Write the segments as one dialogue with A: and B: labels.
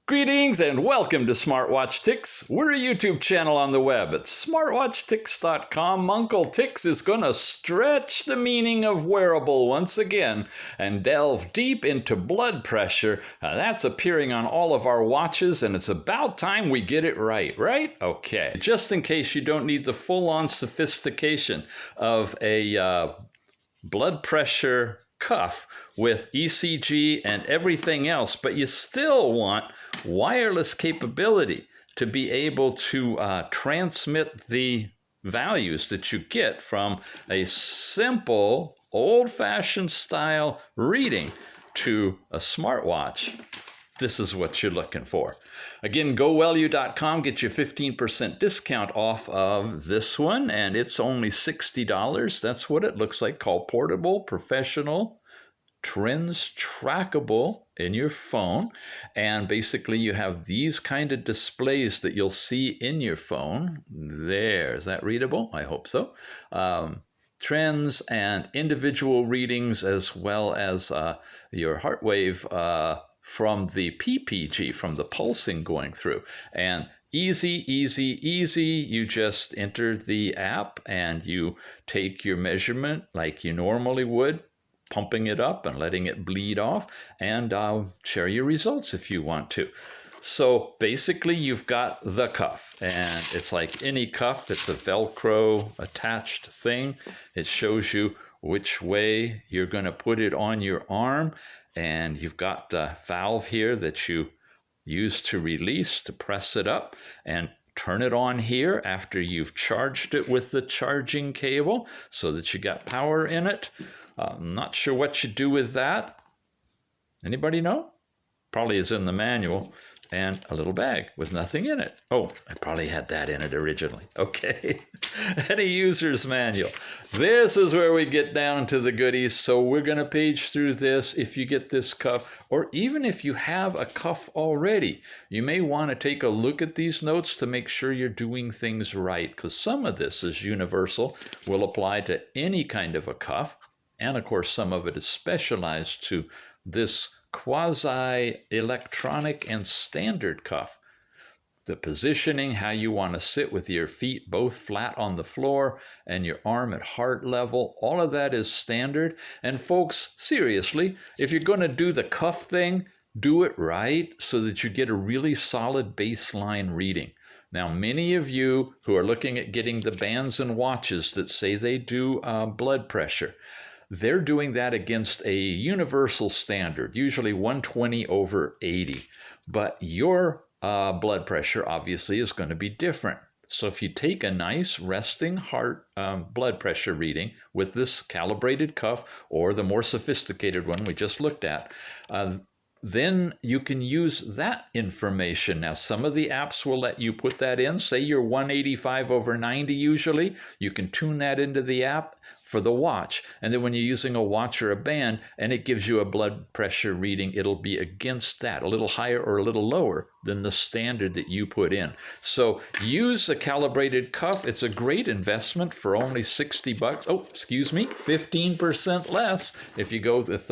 A: Greetings and welcome to Smartwatch Ticks. We're a YouTube channel on the web at smartwatchticks.com. Uncle Ticks is going to stretch the meaning of wearable once again and delve deep into blood pressure. That's appearing on all of our watches, and it's about time we get it right? Okay. Just in case you don't need the full-on sophistication of a blood pressure cuff with ECG and everything else, but you still want wireless capability to be able to transmit the values that you get from a simple old-fashioned style reading to a smartwatch. This is what you're looking for. Again, go Wellue.com, get you 15% discount off of this one, and it's only $60. That's what it looks like, called Portable Professional Trends Trackable in your phone. And basically you have these kind of displays that you'll see in your phone. There, is that readable? I hope so. Trends and individual readings, as well as your heart wave from the PPG, from the pulsing going through. And easy. You just enter the app and you take your measurement like you normally would, pumping it up and letting it bleed off, and share your results if you want to. So basically you've got the cuff, and it's like any cuff. It's a Velcro attached thing. It shows you which way you're going to put it on your arm, and you've got the valve here that you use to release, to press it up and turn it on here after you've charged it with the charging cable so that you got power in it. I'm not sure what you do with that. Anybody know? Probably is in the manual. And a little bag with nothing in it. Oh, I probably had that in it originally. Okay. And a user's manual. This is where we get down to the goodies. So we're going to page through this. If you get this cuff, or even if you have a cuff already, you may want to take a look at these notes to make sure you're doing things right, because some of this is universal, will apply to any kind of a cuff. And of course, some of it is specialized to this quasi-electronic and standard cuff. The positioning, how you want to sit with your feet both flat on the floor and your arm at heart level, all of that is standard. And folks, seriously, if you're going to do the cuff thing, do it right so that you get a really solid baseline reading. Now, many of you who are looking at getting the bands and watches that say they do blood pressure, they're doing that against a universal standard, usually 120/80. But your blood pressure obviously is going to be different. So if you take a nice resting heart blood pressure reading with this calibrated cuff, or the more sophisticated one we just looked at, then you can use that information. Now, some of the apps will let you put that in. Say you're 185/90 usually. You can tune that into the app for the watch. And then when you're using a watch or a band and it gives you a blood pressure reading, it'll be against that, a little higher or a little lower than the standard that you put in. So use a calibrated cuff. It's a great investment for only $60. Oh, excuse me, 15% less if you go with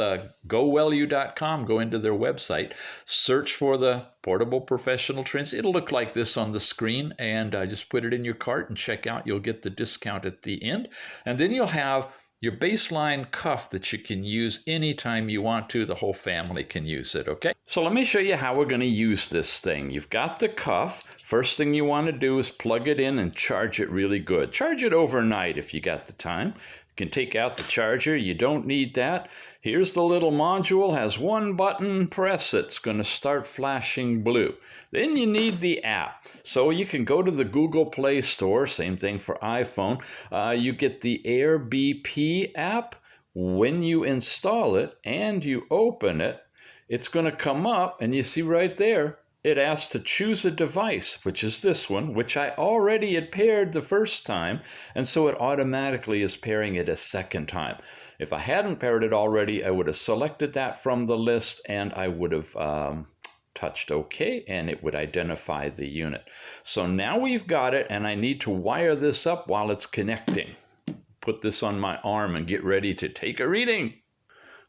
A: GoWellue.com, go into their website, search for the Portable Professional Trends. It'll look like this on the screen, and just put it in your cart and check out. You'll get the discount at the end. And then you'll have your baseline cuff that you can use anytime you want to. The whole family can use it, okay? So let me show you how we're going to use this thing. You've got the cuff. First thing you want to do is plug it in and charge it really good. Charge it overnight if you got the time. You can take out the charger. You don't need that. Here's the little module, has one button, press it. It's going to start flashing blue. Then you need the app. So you can go to the Google Play Store, same thing for iPhone. You get the AirBP app. When you install it and you open it, it's going to come up, and you see right there, it asks to choose a device, which is this one, which I already had paired the first time, and so it automatically is pairing it a second time. If I hadn't paired it already, I would have selected that from the list, and I would have touched OK, and it would identify the unit. So now we've got it, and I need to wire this up while it's connecting. Put this on my arm and get ready to take a reading.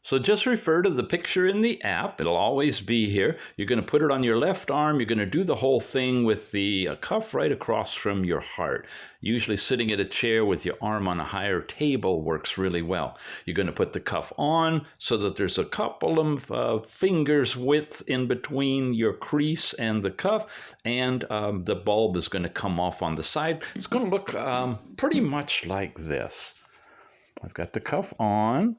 A: So just refer to the picture in the app. It'll always be here. You're going to put it on your left arm. You're going to do the whole thing with the cuff right across from your heart. Usually sitting at a chair with your arm on a higher table works really well. You're going to put the cuff on so that there's a couple of fingers width in between your crease and the cuff, and the bulb is going to come off on the side. It's going to look pretty much like this. I've got the cuff on,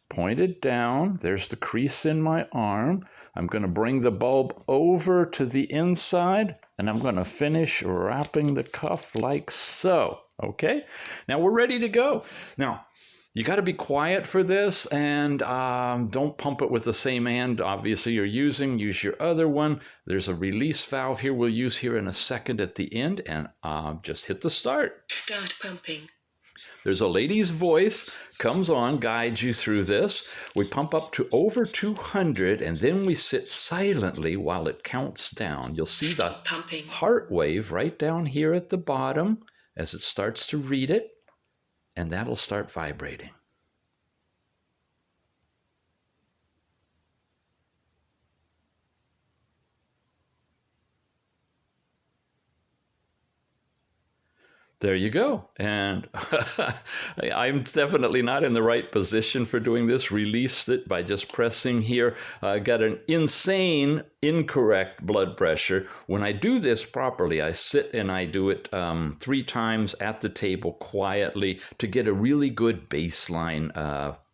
A: pointed down. There's the crease in my arm. I'm going to bring the bulb over to the inside, and I'm going to finish wrapping the cuff like so. Okay? Now we're ready to go. Now, you got to be quiet for this, and don't pump it with the same hand, obviously, you're using. Use your other one. There's a release valve here we'll use here in a second at the end, and just hit the start.
B: Start pumping.
A: There's a lady's voice, comes on, guides you through this. We pump up to over 200, and then we sit silently while it counts down. You'll see the heart wave right down here at the bottom as it starts to read it, and that'll start vibrating. There you go. And I'm definitely not in the right position for doing this. Released it by just pressing here. Got an insane incorrect blood pressure. When I do this properly, I sit and I do it 3 times at the table quietly to get a really good baseline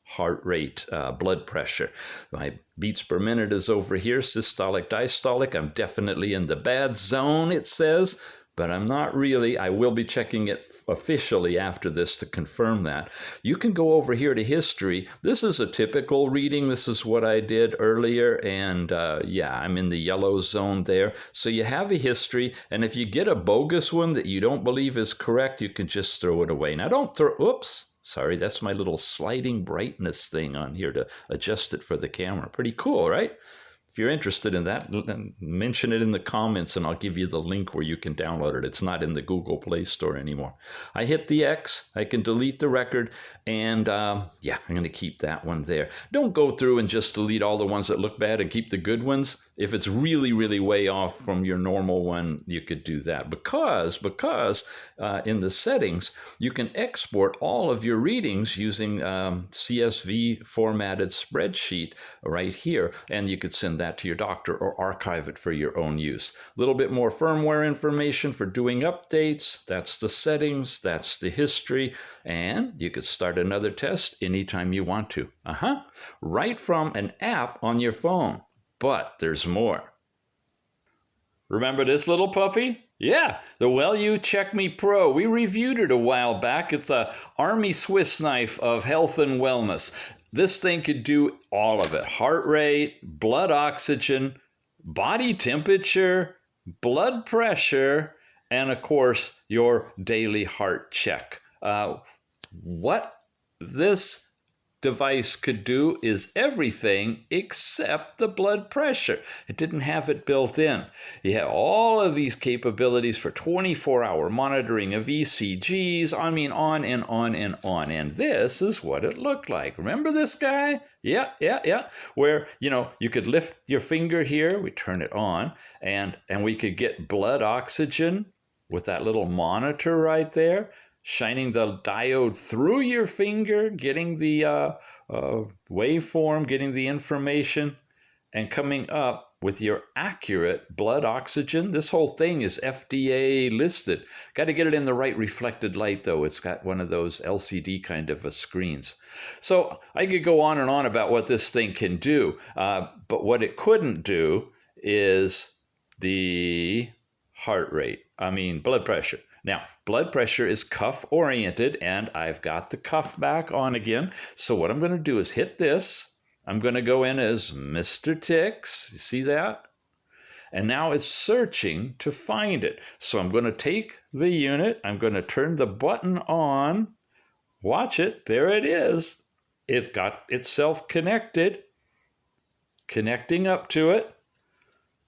A: heart rate, blood pressure. My beats per minute is over here, systolic, diastolic. I'm definitely in the bad zone, it says. But I'm not really. I will be checking it officially after this to confirm that. You can go over here to history. This is a typical reading. This is what I did earlier, and yeah, I'm in the yellow zone there. So you have a history, and if you get a bogus one that you don't believe is correct, you can just throw it away. Now don't throw, oops, sorry, that's my little sliding brightness thing on here to adjust it for the camera. Pretty cool, right? If you're interested in that, mention it in the comments and I'll give you the link where you can download it. It's not in the Google Play Store anymore. I hit the X, I can delete the record, and yeah, I'm going to keep that one there. Don't go through and just delete all the ones that look bad and keep the good ones. If it's really, really way off from your normal one, you could do that. Because in the settings, you can export all of your readings using CSV formatted spreadsheet right here, and you could send that to your doctor or archive it for your own use. A little bit more firmware information for doing updates. That's the settings, that's the history, and you could start another test anytime you want to. Right from an app on your phone. But there's more. Remember this little puppy? Yeah, the Wellue CheckMe Pro. We reviewed it a while back. It's a Army Swiss knife of health and wellness. This thing could do all of it. Heart rate, blood oxygen, body temperature, blood pressure, and of course, your daily heart check. What this device could do is everything except the blood pressure. It didn't have it built in. You have all of these capabilities for 24-hour monitoring of ECGs. I mean, on and on and on. And this is what it looked like. Remember this guy? Yeah. Where, you could lift your finger here. We turn it on, and we could get blood oxygen with that little monitor right there, shining the diode through your finger, getting the waveform, getting the information, and coming up with your accurate blood oxygen. This whole thing is FDA listed. Got to get it in the right reflected light, though. It's got one of those LCD kind of screens. So I could go on and on about what this thing can do, but what it couldn't do is the blood pressure. Now, blood pressure is cuff-oriented, and I've got the cuff back on again. So what I'm going to do is hit this. I'm going to go in as Mr. Ticks. You see that? And now it's searching to find it. So I'm going to take the unit. I'm going to turn the button on. Watch it. There it is. It got itself connected. Connecting up to it.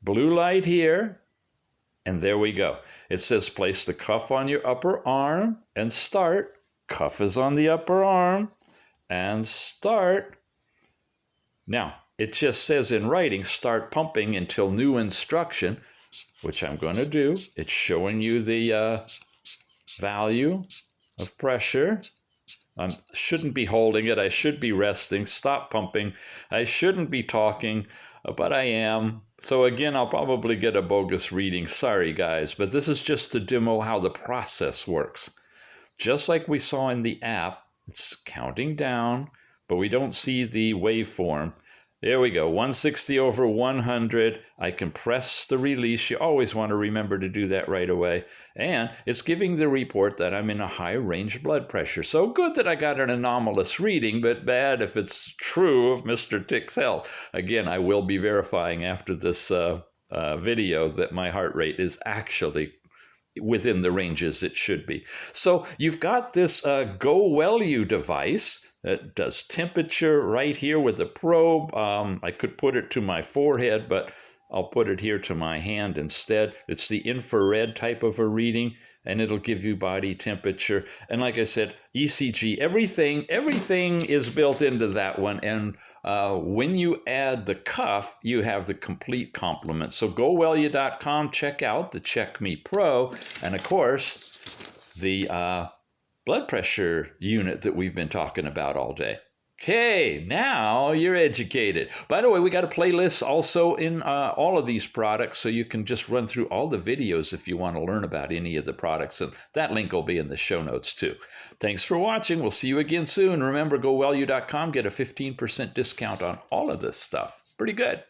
A: Blue light here. And there we go. It says place the cuff on your upper arm and start. Cuff is on the upper arm and start. Now, it just says in writing, start pumping until new instruction, which I'm going to do. It's showing you the value of pressure. I shouldn't be holding it. I should be resting. Stop pumping. I shouldn't be talking, but I am. So again, I'll probably get a bogus reading. Sorry, guys, but this is just to demo how the process works. Just like we saw in the app, it's counting down, but we don't see the waveform. There we go, 160 over 100. I can press the release. You always want to remember to do that right away. And it's giving the report that I'm in a high range blood pressure. So good that I got an anomalous reading, but bad if it's true of Mr. Tick's health. Again, I will be verifying after this video that my heart rate is actually within the ranges it should be. So you've got this Go Wellue device that does temperature right here with a probe. I could put it to my forehead, but I'll put it here to my hand instead. It's the infrared type of a reading, and it'll give you body temperature. And like I said, ECG, everything is built into that one. And when you add the cuff, you have the complete complement. So go Wellue.com, check out the CheckMe Pro, and of course, the blood pressure unit that we've been talking about all day. Okay, now you're educated. By the way, we got a playlist also in all of these products, so you can just run through all the videos if you want to learn about any of the products, and that link will be in the show notes too. Thanks for watching. We'll see you again soon. Remember, go Wellue.com, get a 15% discount on all of this stuff. Pretty good.